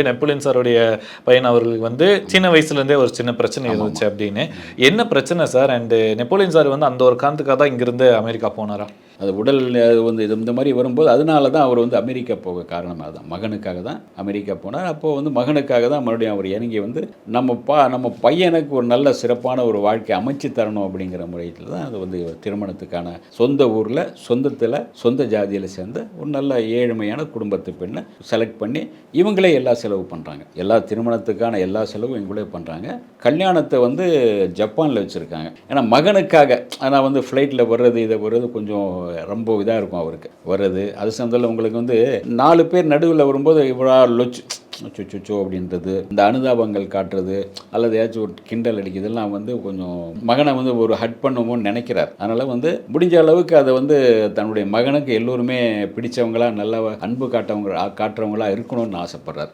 Napoleon சாருடைய பையன் அவர்களுக்கு வந்து சின்ன வயசுலேருந்தே ஒரு சின்ன பிரச்சனை இருந்துச்சு அப்படின்னு. என்ன பிரச்சனை சார்? அண்டு நெப்போலியன் சார் வந்து அந்த ஒரு காரணத்துக்காக தான் இங்கிருந்து அமெரிக்கா போனாரா? அது உடல் வந்து இந்த மாதிரி வரும்போது அதனால தான் அவர் வந்து அமெரிக்கா போக காரணமாக தான் மகனுக்காக தான் அமெரிக்கா போனார். அப்போது வந்து மகனுக்காக தான் மறுபடியும் அவர் இறங்கி வந்து நம்ம பையனுக்கு ஒரு நல்ல சிறப்பான ஒரு வாழ்க்கை அமைச்சு தரணும் அப்படிங்கிற முறையில் தான் அது வந்து திருமணத்துக்கான சொந்த ஊரில் சொந்த ஜாதியில் சேர்ந்த ஒரு நல்ல ஏழ்மையான குடும்பத்து பெண்ணை செலக்ட் பண்ணி இவங்களே எல்லா செலவு பண்ணுறாங்க. எல்லா திருமணத்துக்கான எல்லா செலவும் இவங்களே பண்ணுறாங்க. கல்யாணத்தை வந்து ஜப்பானில் வச்சுருக்காங்க. ஏன்னா மகனுக்காக ஆனால் வந்து ஃப்ளைட்டில் வர்றது இதை வர்றது கொஞ்சம் ரொம்ப இதாக இருக்கும் அவருக்கு வர்றது. அது சந்தல உங்களுக்கு வந்து 4 பேர் நடுவில் வரும்போது இவ்வளோ சொச்சோ அப்படின்றது, இந்த அனுதாபங்கள் காட்டுறது அல்லது ஏதாச்சும் ஒரு கிண்டல் அடிக்கிறதுலாம் வந்து கொஞ்சம் மகனை வந்து ஒரு ஹட் பண்ணுவோம்னு நினைக்கிறார். அதனால் வந்து முடிஞ்ச அளவுக்கு அதை வந்து தன்னுடைய மகனுக்கு எல்லோருமே பிடிச்சவங்களா நல்ல அன்பு காட்டுறவங்களா இருக்கணும்னு ஆசைப்படுறார்.